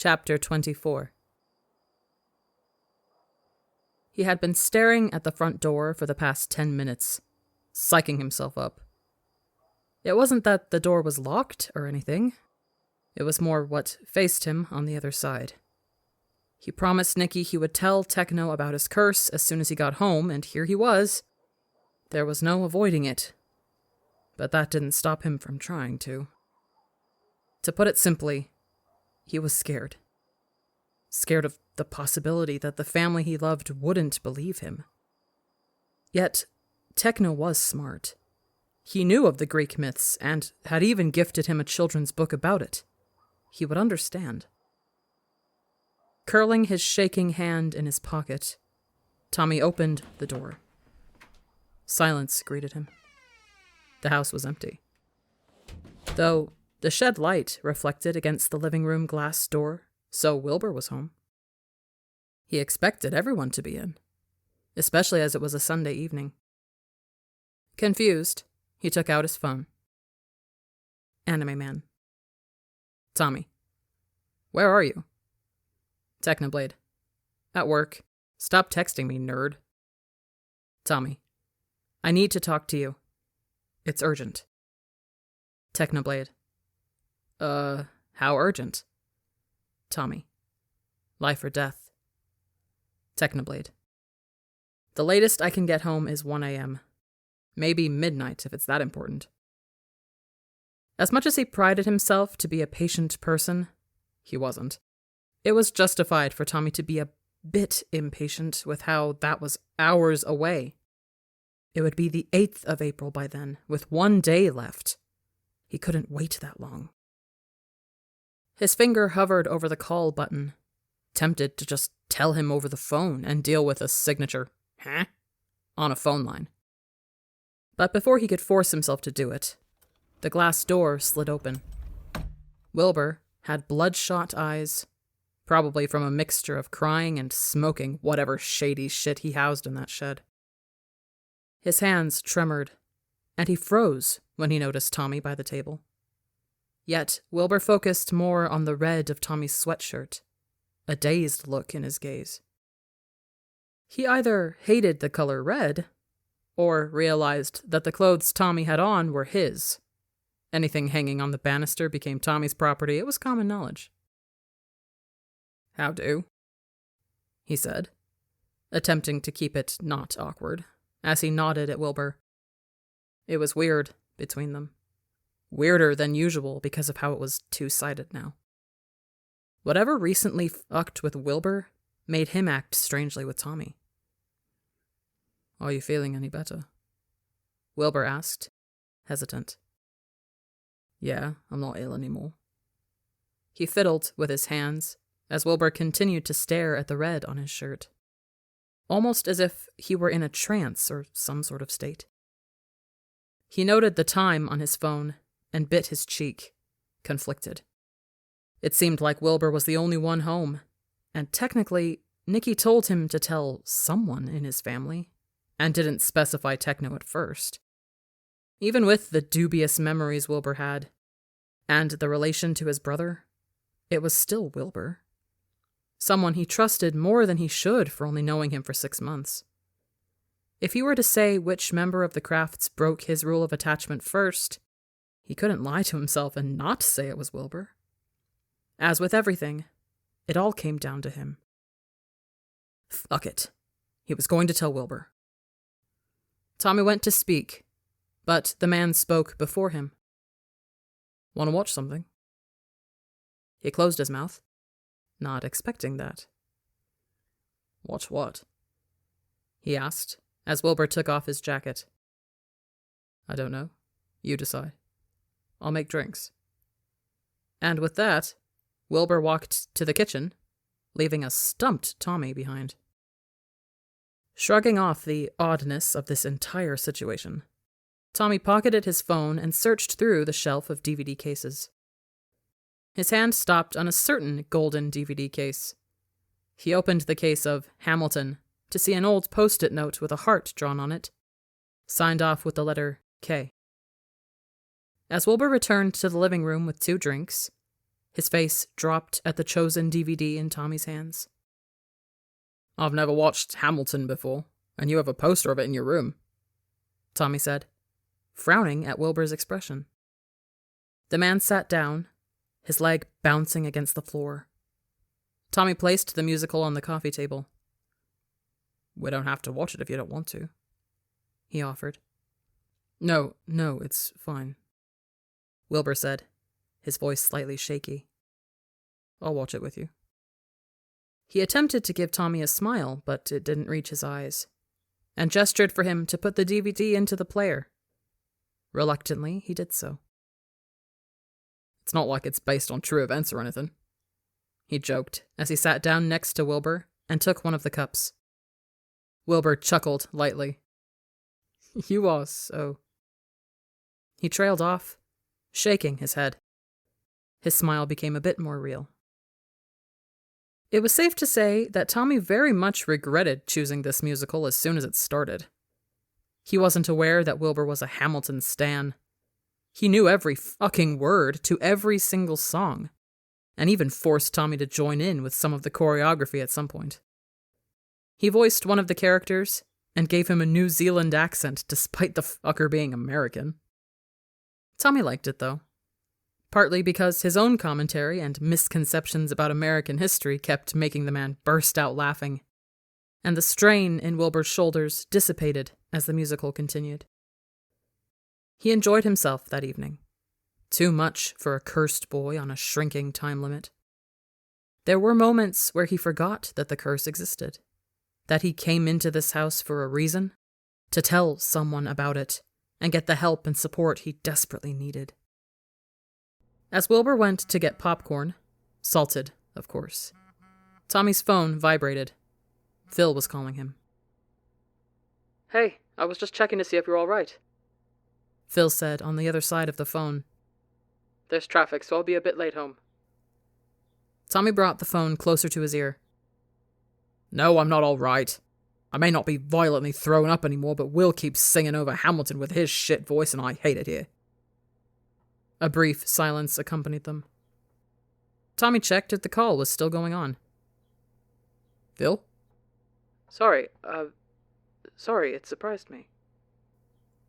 Chapter 24. He had been staring at the front door for the past 10 minutes, psyching himself up. It wasn't that the door was locked or anything. It was more what faced him on the other side. He promised Nikki he would tell Techno about his curse as soon as he got home, and here he was. There was no avoiding it. But that didn't stop him from trying to. To put it simply, he was scared. Scared of the possibility that the family he loved wouldn't believe him. Yet, Techno was smart. He knew of the Greek myths and had even gifted him a children's book about it. He would understand. Curling his shaking hand in his pocket, Tommy opened the door. Silence greeted him. The house was empty. Though the shed light reflected against the living room glass door, so Wilbur was home. He expected everyone to be in, especially as it was a Sunday evening. Confused, he took out his phone. Anime Man. Tommy. Where are you? Technoblade. At work. Stop texting me, nerd. Tommy. I need to talk to you. It's urgent. Technoblade. How urgent? Tommy. Life or death. Technoblade. The latest I can get home is 1 a.m. Maybe midnight if it's that important. As much as he prided himself to be a patient person, he wasn't. It was justified for Tommy to be a bit impatient with how that was hours away. It would be the 8th of April by then, with 1 day left. He couldn't wait that long. His finger hovered over the call button, tempted to just tell him over the phone and deal with a signature, huh? On a phone line. But before he could force himself to do it, the glass door slid open. Wilbur had bloodshot eyes, probably from a mixture of crying and smoking whatever shady shit he housed in that shed. His hands tremored, and he froze when he noticed Tommy by the table. Yet Wilbur focused more on the red of Tommy's sweatshirt, a dazed look in his gaze. He either hated the color red, or realized that the clothes Tommy had on were his. Anything hanging on the banister became Tommy's property. It was common knowledge. "How do?" he said, attempting to keep it not awkward, as he nodded at Wilbur. It was weird between them. Weirder than usual because of how it was two-sided now. Whatever recently fucked with Wilbur made him act strangely with Tommy. "Are you feeling any better?" Wilbur asked, hesitant. "Yeah, I'm not ill anymore." He fiddled with his hands as Wilbur continued to stare at the red on his shirt, almost as if he were in a trance or some sort of state. He noted the time on his phone and bit his cheek, conflicted. It seemed like Wilbur was the only one home, and technically, Nikki told him to tell someone in his family, and didn't specify Techno at first. Even with the dubious memories Wilbur had, and the relation to his brother, it was still Wilbur. Someone he trusted more than he should for only knowing him for 6 months. If he were to say which member of the Crafts broke his rule of attachment first, he couldn't lie to himself and not say it was Wilbur. As with everything, it all came down to him. Fuck it. He was going to tell Wilbur. Tommy went to speak, but the man spoke before him. "Want to watch something?" He closed his mouth, not expecting that. "Watch what?" he asked, as Wilbur took off his jacket. "I don't know. You decide. I'll make drinks." And with that, Wilbur walked to the kitchen, leaving a stumped Tommy behind. Shrugging off the oddness of this entire situation, Tommy pocketed his phone and searched through the shelf of DVD cases. His hand stopped on a certain golden DVD case. He opened the case of Hamilton to see an old post-it note with a heart drawn on it, signed off with the letter K. As Wilbur returned to the living room with 2 drinks, His face dropped at the chosen DVD in Tommy's hands. "I've never watched Hamilton before, and you have a poster of it in your room," Tommy said, frowning at Wilbur's expression. The man sat down, his leg bouncing against the floor. Tommy placed the musical on the coffee table. "We don't have to watch it if you don't want to," he offered. No, it's fine," Wilbur said, his voice slightly shaky. "I'll watch it with you." He attempted to give Tommy a smile, but it didn't reach his eyes, and gestured for him to put the DVD into the player. Reluctantly, he did so. "It's not like it's based on true events or anything," he joked as he sat down next to Wilbur and took one of the cups. Wilbur chuckled lightly. "You are so..." He trailed off, shaking his head. His smile became a bit more real. It was safe to say that Tommy very much regretted choosing this musical as soon as it started. He wasn't aware that Wilbur was a Hamilton stan. He knew every fucking word to every single song, and even forced Tommy to join in with some of the choreography at some point. He voiced one of the characters and gave him a New Zealand accent despite the fucker being American. Tommy liked it, though. Partly because his own commentary and misconceptions about American history kept making the man burst out laughing, and the strain in Wilbur's shoulders dissipated as the musical continued. He enjoyed himself that evening. Too much for a cursed boy on a shrinking time limit. There were moments where he forgot that the curse existed, that he came into this house for a reason, to tell someone about it, and get the help and support he desperately needed. As Wilbur went to get popcorn, salted, of course, Tommy's phone vibrated. Phil was calling him. "Hey, I was just checking to see if you're all right," Phil said on the other side of the phone. "There's traffic, so I'll be a bit late home." Tommy brought the phone closer to his ear. "No, I'm not all right. I may not be violently thrown up anymore, but Will keeps singing over Hamilton with his shit voice, and I hate it here." A brief silence accompanied them. Tommy checked if the call was still going on. "Phil?" Sorry, it surprised me."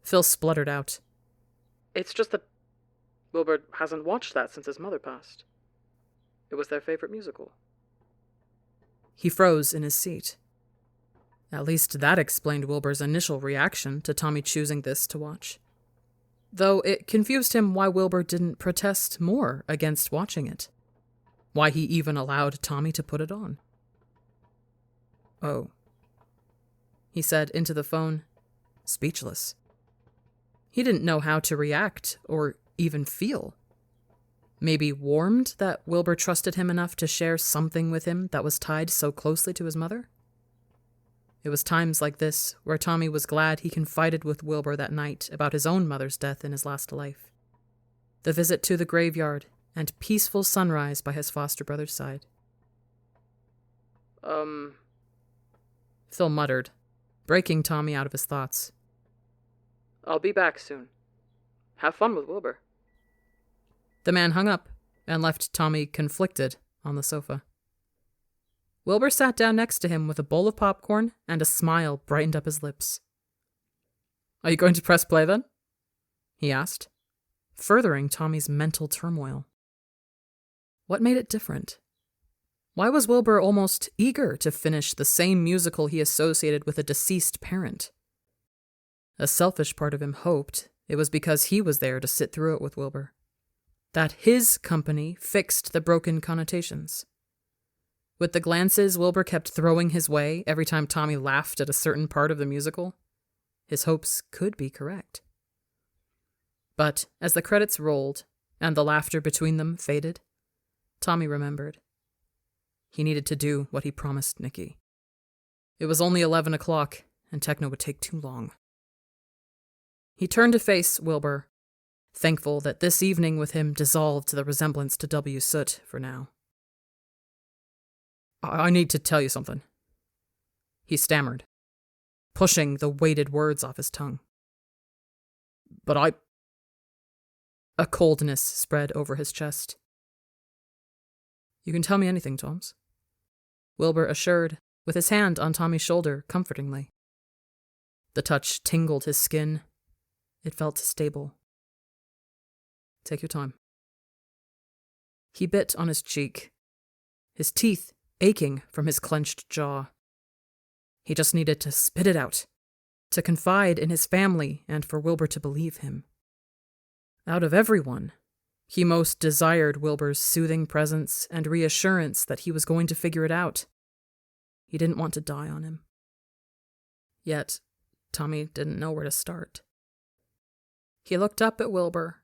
Phil spluttered out. "It's just that Wilbur hasn't watched that since his mother passed. It was their favorite musical." He froze in his seat. At least that explained Wilbur's initial reaction to Tommy choosing this to watch. Though it confused him why Wilbur didn't protest more against watching it. Why he even allowed Tommy to put it on. "Oh," he said into the phone, speechless. He didn't know how to react or even feel. Maybe warmed that Wilbur trusted him enough to share something with him that was tied so closely to his mother? It was times like this where Tommy was glad he confided with Wilbur that night about his own mother's death in his last life. The visit to the graveyard and peaceful sunrise by his foster brother's side. Phil muttered, breaking Tommy out of his thoughts. "I'll be back soon. Have fun with Wilbur." The man hung up and left Tommy conflicted on the sofa. Wilbur sat down next to him with a bowl of popcorn, and a smile brightened up his lips. "Are you going to press play then?" he asked, furthering Tommy's mental turmoil. What made it different? Why was Wilbur almost eager to finish the same musical he associated with a deceased parent? A selfish part of him hoped it was because he was there to sit through it with Wilbur. That his company fixed the broken connotations. With the glances Wilbur kept throwing his way every time Tommy laughed at a certain part of the musical, his hopes could be correct. But as the credits rolled and the laughter between them faded, Tommy remembered. He needed to do what he promised Nikki. It was only 11 o'clock, and techno would take too long. He turned to face Wilbur, thankful that this evening with him dissolved the resemblance to W. Soot for now. "I need to tell you something," he stammered, pushing the weighted words off his tongue. "But I..." A coldness spread over his chest. You can tell me anything, Toms, Wilbur assured, with his hand on Tommy's shoulder comfortingly. The touch tingled his skin. It felt stable. Take your time. He bit on his cheek, his teeth aching from his clenched jaw. He just needed to spit it out, to confide in his family and for Wilbur to believe him. Out of everyone, he most desired Wilbur's soothing presence and reassurance that he was going to figure it out. He didn't want to die on him. Yet, Tommy didn't know where to start. He looked up at Wilbur,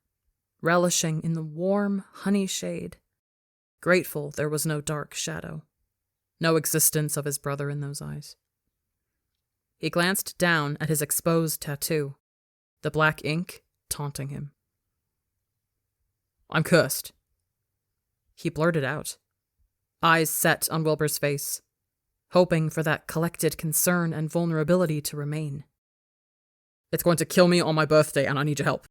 relishing in the warm, honey shade, grateful there was no dark shadow, no existence of his brother in those eyes. He glanced down at his exposed tattoo, the black ink taunting him. I'm cursed. He blurted out, eyes set on Wilbur's face, hoping for that collected concern and vulnerability to remain. It's going to kill me on my birthday, and I need your help.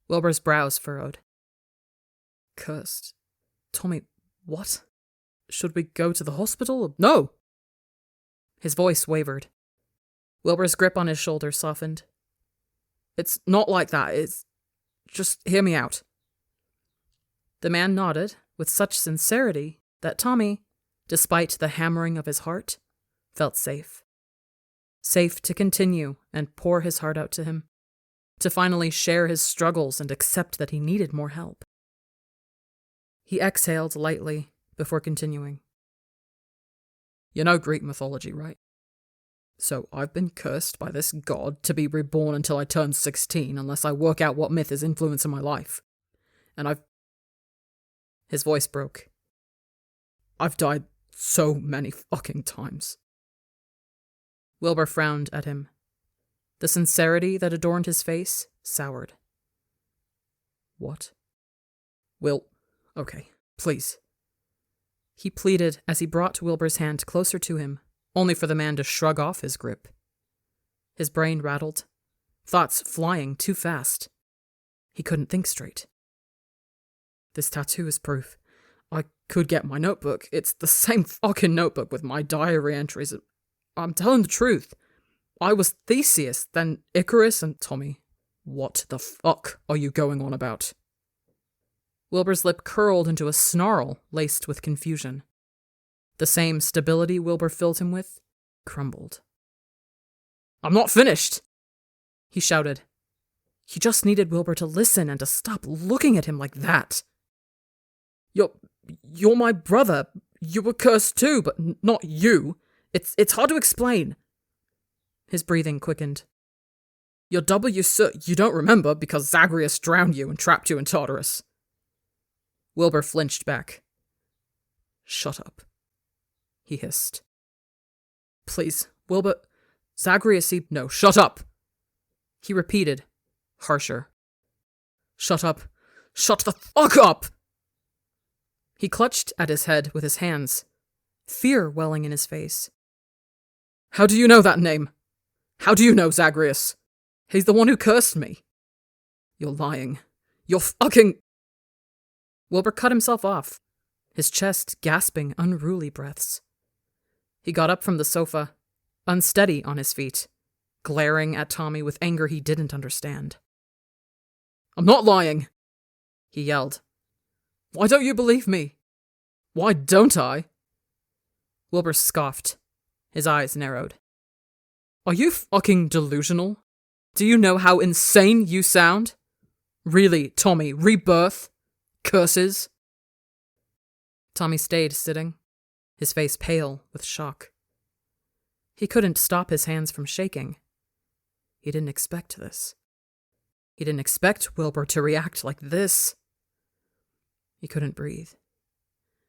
Wilbur's brows furrowed. Cursed. Tommy, what? Should we go to the hospital? No! His voice wavered. Wilbur's grip on his shoulder softened. It's not like that. It's... Just hear me out. The man nodded with such sincerity that Tommy, despite the hammering of his heart, felt safe. Safe to continue and pour his heart out to him, to finally share his struggles and accept that he needed more help. He exhaled lightly before continuing. You know Greek mythology, right? So I've been cursed by this god to be reborn until I turn 16 unless I work out what myth is influencing my life. And His voice broke. I've died so many fucking times. Wilbur frowned at him. The sincerity that adorned his face soured. What? Will, okay, please. He pleaded as he brought Wilbur's hand closer to him, only for the man to shrug off his grip. His brain rattled, thoughts flying too fast. He couldn't think straight. This tattoo is proof. I could get my notebook. It's the same fucking notebook with my diary entries. I'm telling the truth. I was Theseus, then Icarus and Tommy. What the fuck are you going on about? Wilbur's lip curled into a snarl laced with confusion. The same stability Wilbur filled him with crumbled. I'm not finished, he shouted. He just needed Wilbur to listen and to stop looking at him like that. You're my brother. You were cursed too, but not you. It's hard to explain. His breathing quickened. Your you don't remember because Zagreus drowned you and trapped you in Tartarus. Wilbur flinched back. Shut up, he hissed. Please, Wilbur, Zagreus, no, shut up, he repeated, harsher. Shut up. Shut the fuck up! He clutched at his head with his hands, fear welling in his face. How do you know that name? How do you know Zagreus? He's the one who cursed me. You're lying. You're fucking... Wilbur cut himself off, his chest gasping unruly breaths. He got up from the sofa, unsteady on his feet, glaring at Tommy with anger he didn't understand. I'm not lying, he yelled. Why don't you believe me? Why don't I? Wilbur scoffed. His eyes narrowed. Are you fucking delusional? Do you know how insane you sound? Really, Tommy, rebirth? Curses? Tommy stayed sitting, his face pale with shock. He couldn't stop his hands from shaking. He didn't expect this. He didn't expect Wilbur to react like this. He couldn't breathe.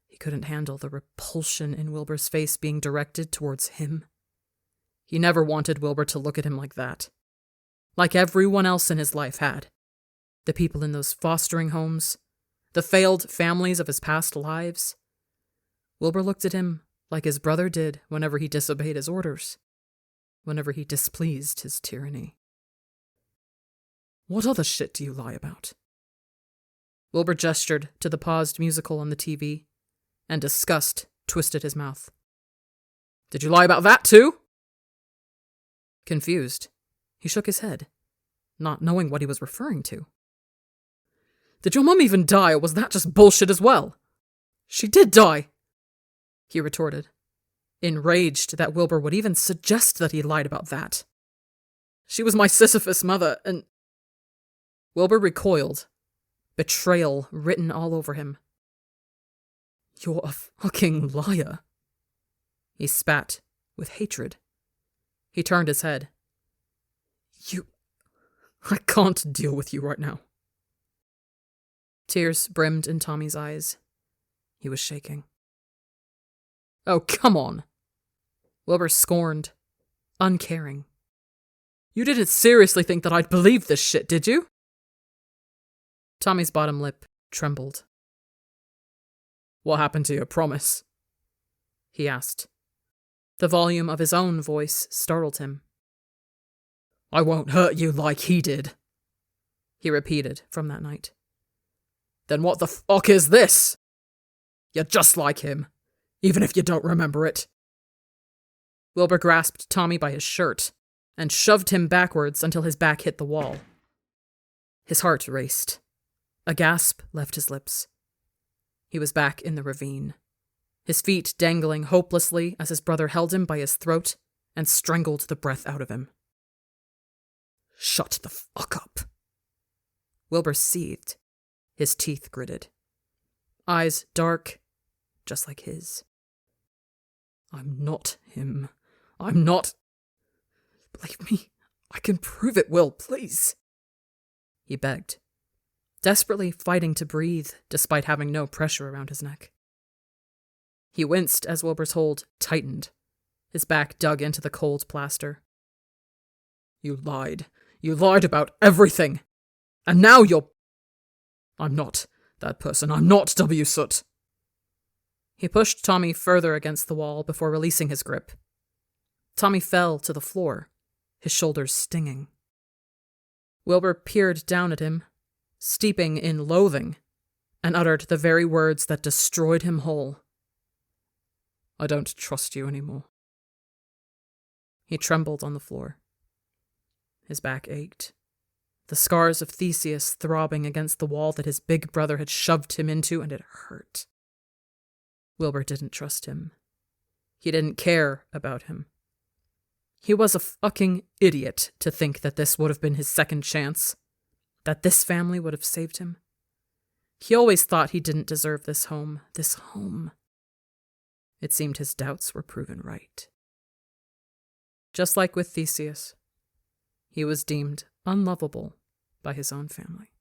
He couldn't handle the repulsion in Wilbur's face being directed towards him. He never wanted Wilbur to look at him like that. Like everyone else in his life had. The people in those fostering homes, the failed families of his past lives. Wilbur looked at him like his brother did whenever he disobeyed his orders, whenever he displeased his tyranny. What other shit do you lie about? Wilbur gestured to the paused musical on the TV, and disgust twisted his mouth. Did you lie about that too? Confused, he shook his head, not knowing what he was referring to. Did your mum even die, or was that just bullshit as well? She did die, he retorted, enraged that Wilbur would even suggest that he lied about that. She was my Sisyphus mother, and... Wilbur recoiled, betrayal written all over him. You're a fucking liar. He spat with hatred. He turned his head. I can't deal with you right now. Tears brimmed in Tommy's eyes. He was shaking. Oh, come on. Wilbur scorned, uncaring. You didn't seriously think that I'd believe this shit, did you? Tommy's bottom lip trembled. What happened to your promise? He asked. The volume of his own voice startled him. I won't hurt you like he did, he repeated from that night. Then what the fuck is this? You're just like him, even if you don't remember it. Wilbur grasped Tommy by his shirt and shoved him backwards until his back hit the wall. His heart raced. A gasp left his lips. He was back in the ravine, his feet dangling hopelessly as his brother held him by his throat and strangled the breath out of him. Shut the fuck up. Wilbur seethed, his teeth gritted. Eyes dark, just like his. I'm not him. I'm not... Believe me, I can prove it, Will, please. He begged, desperately fighting to breathe despite having no pressure around his neck. He winced as Wilbur's hold tightened, his back dug into the cold plaster. You lied. You lied about everything. And now you're... I'm not that person. I'm not W. Soot. He pushed Tommy further against the wall before releasing his grip. Tommy fell to the floor, his shoulders stinging. Wilbur peered down at him, steeping in loathing, and uttered the very words that destroyed him whole. I don't trust you anymore. He trembled on the floor. His back ached, the scars of Theseus throbbing against the wall that his big brother had shoved him into, and it hurt. Wilbur didn't trust him. He didn't care about him. He was a fucking idiot to think that this would have been his second chance, that this family would have saved him. He always thought he didn't deserve this home. This home. It seemed his doubts were proven right. Just like with Theseus, he was deemed unlovable by his own family.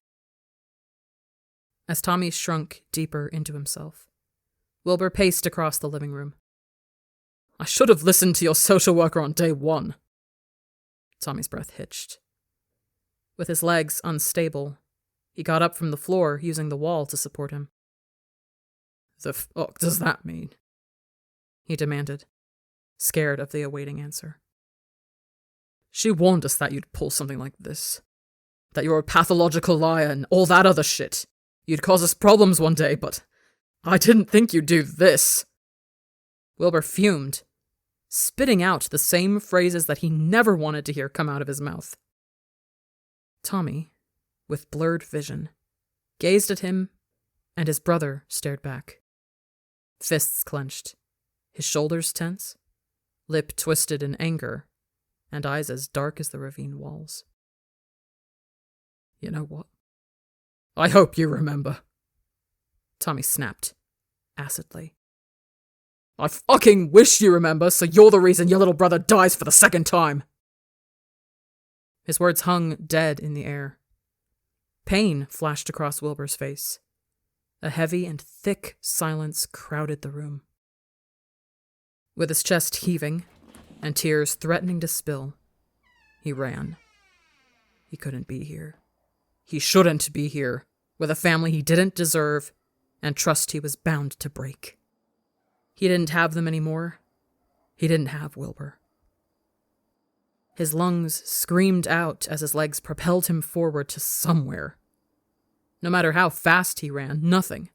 As Tommy shrunk deeper into himself, Wilbur paced across the living room. I should have listened to your social worker on day one. Tommy's breath hitched. With his legs unstable, he got up from the floor, using the wall to support him. The fuck does that mean? He demanded, scared of the awaiting answer. She warned us that you'd pull something like this. That you're a pathological liar and all that other shit. You'd cause us problems one day, but I didn't think you'd do this. Wilbur fumed, spitting out the same phrases that he never wanted to hear come out of his mouth. Tommy, with blurred vision, gazed at him, and his brother stared back. Fists clenched, his shoulders tense, lip twisted in anger, and eyes as dark as the ravine walls. You know what? I hope you remember. Tommy snapped, acidly. I fucking wish you remember, so you're the reason your little brother dies for the second time. His words hung dead in the air. Pain flashed across Wilbur's face. A heavy and thick silence crowded the room. With his chest heaving and tears threatening to spill, he ran. He couldn't be here. He shouldn't be here, with a family he didn't deserve and trust he was bound to break. He didn't have them anymore. He didn't have Wilbur. His lungs screamed out as his legs propelled him forward to somewhere. No matter how fast he ran, nothing,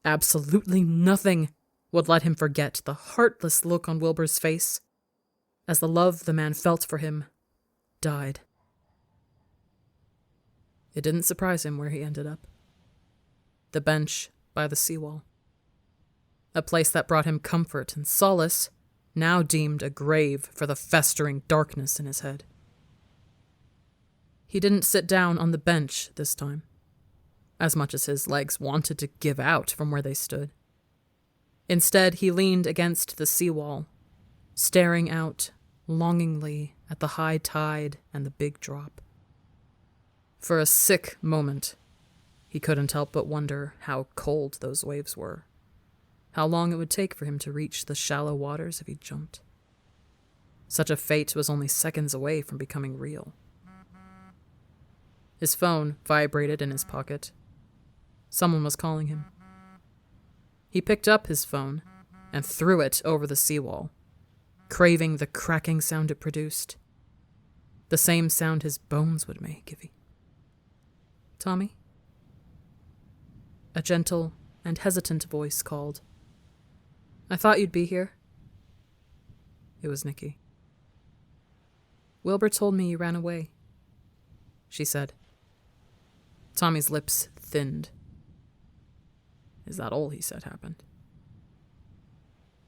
absolutely nothing, would let him forget the heartless look on Wilbur's face as the love the man felt for him died. It didn't surprise him where he ended up. The bench by the seawall. A place that brought him comfort and solace, now deemed a grave for the festering darkness in his head. He didn't sit down on the bench this time, as much as his legs wanted to give out from where they stood. Instead, he leaned against the seawall, staring out longingly at the high tide and the big drop. For a sick moment, he couldn't help but wonder how cold those waves were, how long it would take for him to reach the shallow waters if he jumped. Such a fate was only seconds away from becoming real. His phone vibrated in his pocket. Someone was calling him. He picked up his phone and threw it over the seawall, craving the cracking sound it produced. The same sound his bones would make if he... "Tommy?" A gentle and hesitant voice called. "I thought you'd be here." It was Nikki. "Wilbur told me you ran away," she said. Tommy's lips thinned. Is that all he said happened?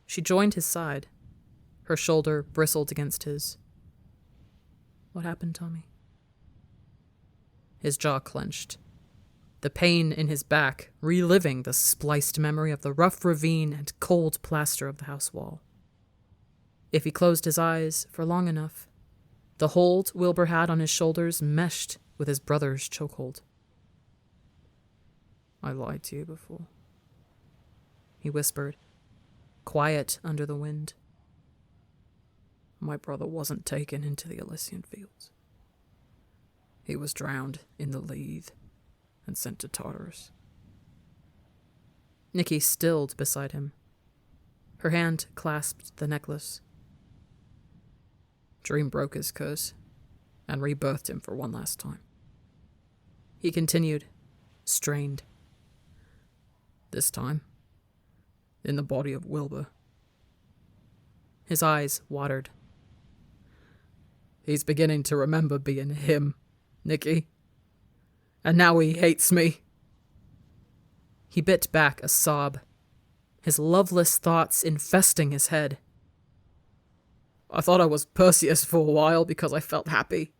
She joined his side. Her shoulder bristled against his. "What happened, Tommy?" His jaw clenched, the pain in his back reliving the spliced memory of the rough ravine and cold plaster of the house wall. If he closed his eyes for long enough, the hold Wilbur had on his shoulders meshed with his brother's chokehold. "I lied to you before," he whispered, quiet under the wind. "My brother wasn't taken into the Elysian fields. He was drowned in the Leith and sent to Tartarus." Nikki stilled beside him. Her hand clasped the necklace. "Dream broke his curse and rebirthed him for one last time," he continued, strained. "This time, in the body of Wilbur." His eyes watered. "He's beginning to remember being him, Nikki. And now he hates me." He bit back a sob, his loveless thoughts infesting his head. "I thought I was Perseus for a while because I felt happy.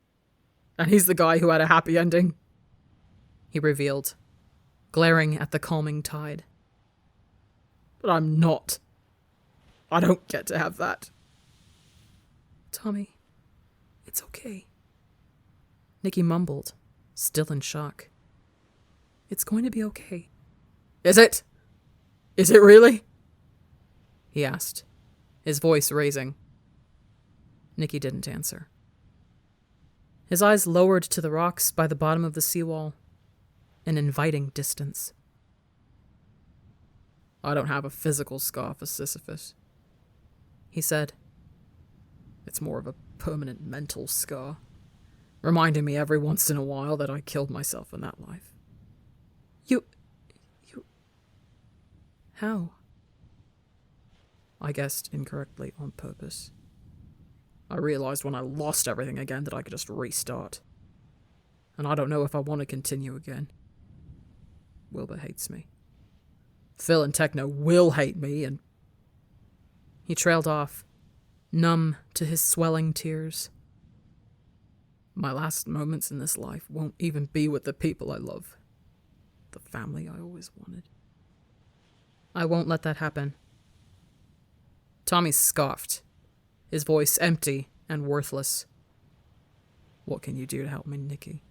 And he's the guy who had a happy ending," he revealed, glaring at the calming tide. "But I'm not. I don't get to have that." "Tommy, it's okay," Nikki mumbled, still in shock. "It's going to be okay." "Is it? Is it really?" he asked, his voice raising. Nikki didn't answer. His eyes lowered to the rocks by the bottom of the seawall, an inviting distance. "I don't have a physical scar for Sisyphus," he said. "It's more of a permanent mental scar, reminding me every once in a while that I killed myself in that life." You... How?" "I guessed incorrectly on purpose. I realized when I lost everything again that I could just restart. And I don't know if I want to continue again. Wilbur hates me. Phil and Techno will hate me, and..." He trailed off, numb to his swelling tears. "My last moments in this life won't even be with the people I love. The family I always wanted." "I won't let that happen." Tommy scoffed, his voice empty and worthless. "What can you do to help me, Nikki?"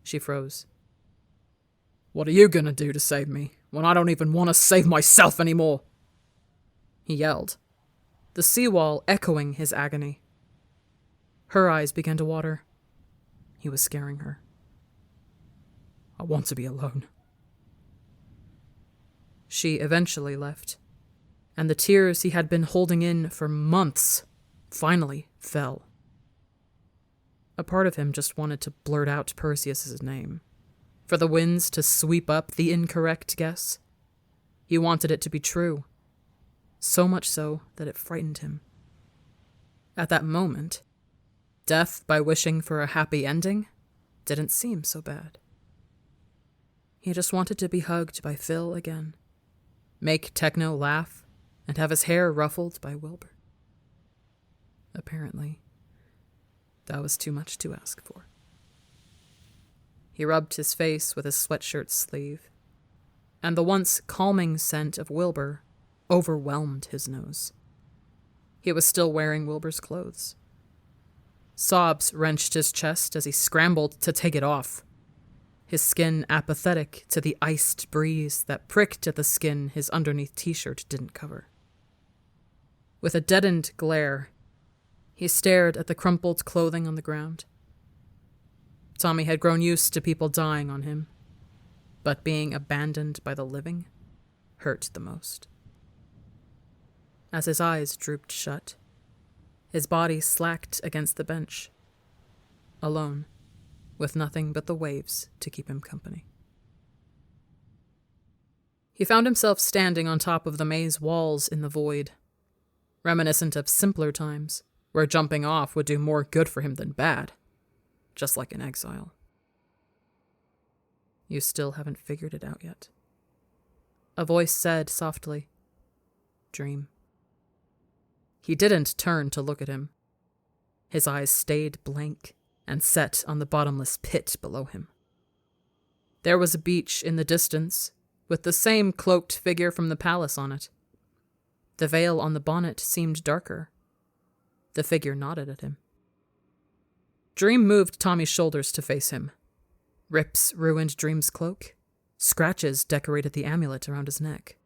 She froze. "What are you gonna do to save me, when I don't even want to save myself anymore?" he yelled, the seawall echoing his agony. Her eyes began to water. He was scaring her. "I want to be alone." She eventually left, and the tears he had been holding in for months finally fell. A part of him just wanted to blurt out Perseus's name, for the winds to sweep up the incorrect guess. He wanted it to be true, so much so that it frightened him. At that moment, death by wishing for a happy ending didn't seem so bad. He just wanted to be hugged by Phil again, make Techno laugh, and have his hair ruffled by Wilbur. Apparently, that was too much to ask for. He rubbed his face with his sweatshirt sleeve, and the once calming scent of Wilbur overwhelmed his nose. He was still wearing Wilbur's clothes. Sobs wrenched his chest as he scrambled to take it off, his skin apathetic to the iced breeze that pricked at the skin his underneath t-shirt didn't cover. With a deadened glare, he stared at the crumpled clothing on the ground. Tommy had grown used to people dying on him, but being abandoned by the living hurt the most. As his eyes drooped shut, his body slacked against the bench, alone, with nothing but the waves to keep him company. He found himself standing on top of the maze walls in the void, reminiscent of simpler times, where jumping off would do more good for him than bad, just like in exile. You still haven't figured it out yet. A voice said softly, "Dream." He didn't turn to look at him. His eyes stayed blank and set on the bottomless pit below him. There was a beach in the distance, with the same cloaked figure from the palace on it. The veil on the bonnet seemed darker. The figure nodded at him. Dream moved Tommy's shoulders to face him. Rips ruined Dream's cloak. Scratches decorated the amulet around his neck.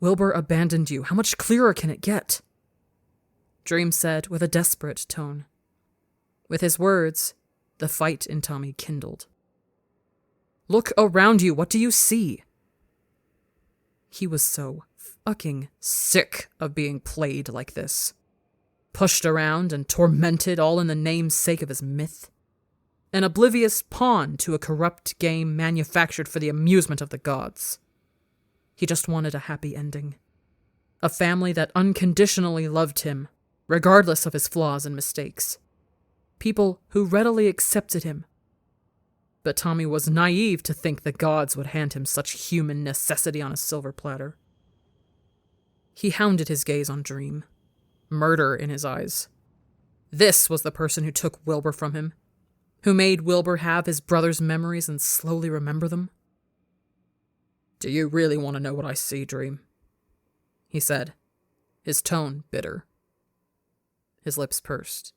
"Wilbur abandoned you. How much clearer can it get?" Dream said with a desperate tone. With his words, the fight in Tommy kindled. "Look around you. What do you see?" He was so fucking sick of being played like this. Pushed around and tormented all in the name's sake of his myth. An oblivious pawn to a corrupt game manufactured for the amusement of the gods. He just wanted a happy ending. A family that unconditionally loved him, regardless of his flaws and mistakes. People who readily accepted him. But Tommy was naive to think the gods would hand him such human necessity on a silver platter. He hounded his gaze on Dream, murder in his eyes. This was the person who took Wilbur from him, who made Wilbur have his brother's memories and slowly remember them. "Do you really want to know what I see, Dream?" he said, his tone bitter. His lips pursed.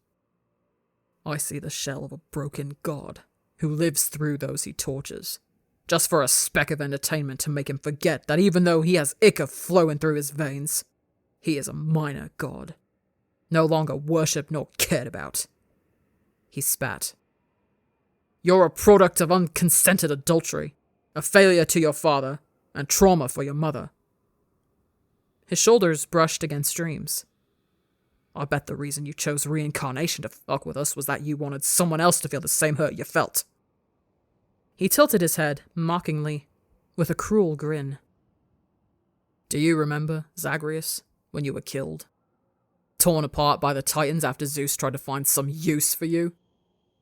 "I see the shell of a broken god who lives through those he tortures, just for a speck of entertainment to make him forget that even though he has ichor flowing through his veins, he is a minor god, no longer worshipped nor cared about." He spat. "You're a product of unconsented adultery, a failure to your father, and trauma for your mother." His shoulders brushed against Dream's. "I bet the reason you chose reincarnation to fuck with us was that you wanted someone else to feel the same hurt you felt." He tilted his head, mockingly, with a cruel grin. "Do you remember, Zagreus, when you were killed? Torn apart by the Titans after Zeus tried to find some use for you?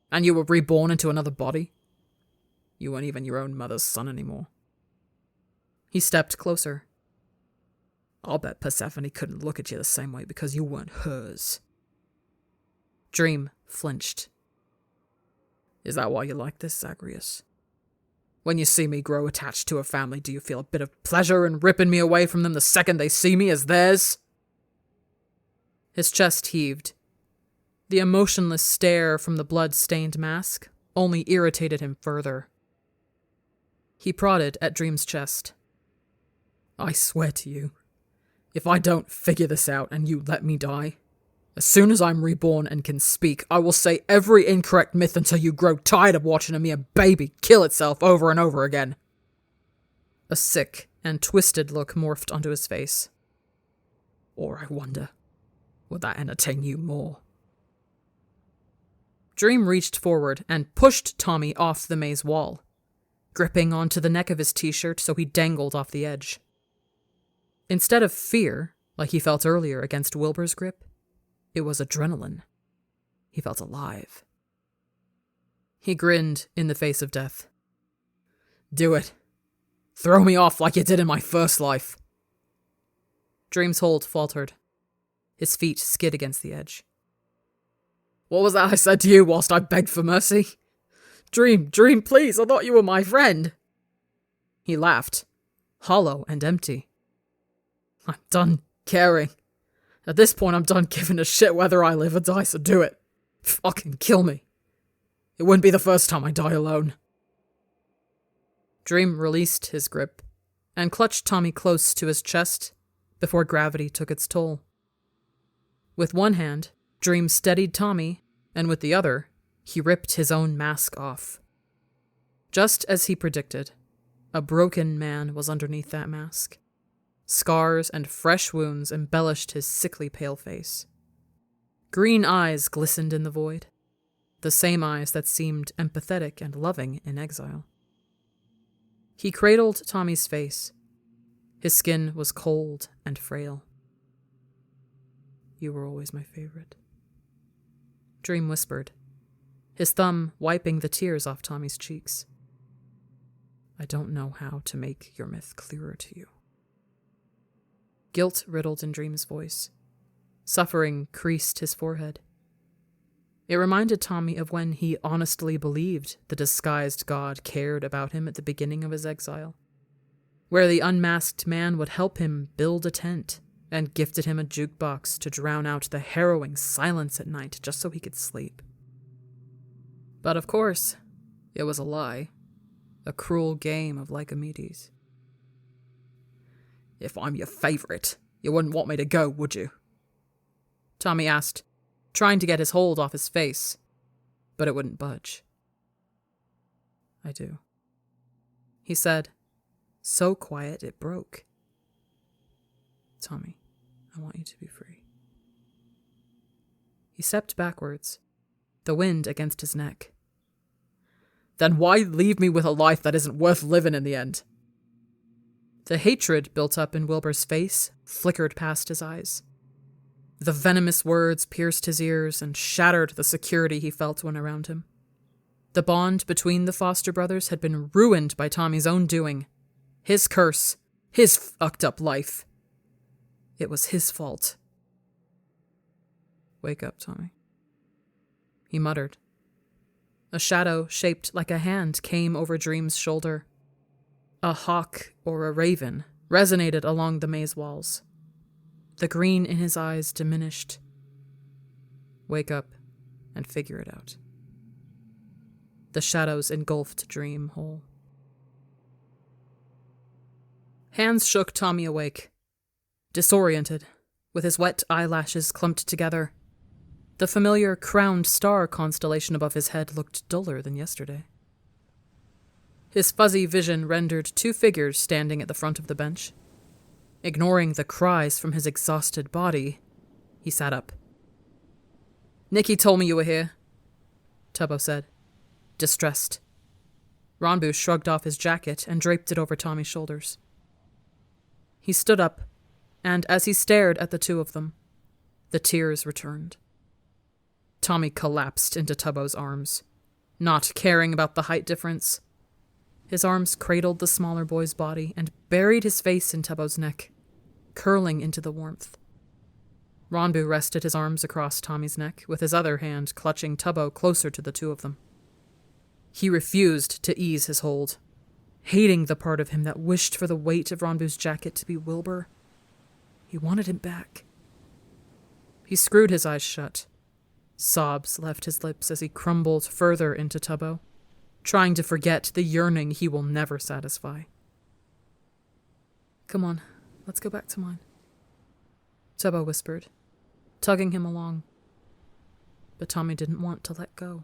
And you were reborn into another body? You weren't even your own mother's son anymore." He stepped closer. "I'll bet Persephone couldn't look at you the same way because you weren't hers." Dream flinched. "Is that why you like this, Zagreus? When you see me grow attached to a family, do you feel a bit of pleasure in ripping me away from them the second they see me as theirs?" His chest heaved. The emotionless stare from the blood-stained mask only irritated him further. He prodded at Dream's chest. "I swear to you, if I don't figure this out and you let me die, as soon as I'm reborn and can speak, I will say every incorrect myth until you grow tired of watching a mere baby kill itself over and over again." A sick and twisted look morphed onto his face. "Or I wonder, would that entertain you more?" Dream reached forward and pushed Tommy off the maze wall, gripping onto the neck of his t-shirt so he dangled off the edge. Instead of fear, like he felt earlier against Wilbur's grip, it was adrenaline. He felt alive. He grinned in the face of death. Do it. Throw me off like you did in my first life. Dream's hold faltered. His feet skid against the edge. What was that I said to you whilst I begged for mercy? Dream, please, I thought you were my friend. He laughed, hollow and empty. I'm done caring. At this point, I'm done giving a shit whether I live or die, so do it. Fucking kill me. It wouldn't be the first time I die alone. Dream released his grip and clutched Tommy close to his chest before gravity took its toll. With one hand, Dream steadied Tommy, and with the other, he ripped his own mask off. Just as he predicted, a broken man was underneath that mask. Scars and fresh wounds embellished his sickly pale face. Green eyes glistened in the void, the same eyes that seemed empathetic and loving in exile. He cradled Tommy's face. His skin was cold and frail. You were always my favorite, Dream whispered, his thumb wiping the tears off Tommy's cheeks. I don't know how to make your myth clearer to you. Guilt riddled in Dream's voice. Suffering creased his forehead. It reminded Tommy of when he honestly believed the disguised god cared about him at the beginning of his exile, where the unmasked man would help him build a tent and gifted him a jukebox to drown out the harrowing silence at night just so he could sleep. But of course, it was a lie, a cruel game of Lycomedes. If I'm your favorite, you wouldn't want me to go, would you? Tommy asked, trying to get his hold off his face, but it wouldn't budge. I do, he said, so quiet it broke. Tommy, I want you to be free. He stepped backwards, the wind against his neck. Then why leave me with a life that isn't worth living in the end? The hatred built up in Wilbur's face flickered past his eyes. The venomous words pierced his ears and shattered the security he felt when around him. The bond between the Foster brothers had been ruined by Tommy's own doing. His curse. His fucked up life. It was his fault. Wake up, Tommy, he muttered. A shadow shaped like a hand came over Dream's shoulder. A hawk or a raven resonated along the maze walls. The green in his eyes diminished. Wake up and figure it out. The shadows engulfed Dream whole. Hands shook Tommy awake. Disoriented, with his wet eyelashes clumped together, the familiar crowned star constellation above his head looked duller than yesterday. His fuzzy vision rendered two figures standing at the front of the bench. Ignoring the cries from his exhausted body, he sat up. Nikki told me you were here, Tubbo said, distressed. Ronbu shrugged off his jacket and draped it over Tommy's shoulders. He stood up, and as he stared at the two of them, the tears returned. Tommy collapsed into Tubbo's arms, not caring about the height difference. His arms cradled the smaller boy's body and buried his face in Tubbo's neck, curling into the warmth. Ronbu rested his arms across Tommy's neck, with his other hand clutching Tubbo closer to the two of them. He refused to ease his hold, hating the part of him that wished for the weight of Ronbu's jacket to be Wilbur. He wanted him back. He screwed his eyes shut. Sobs left his lips as he crumbled further into Tubbo, trying to forget the yearning he will never satisfy. Come on, let's go back to mine, Tubbo whispered, tugging him along. But Tommy didn't want to let go.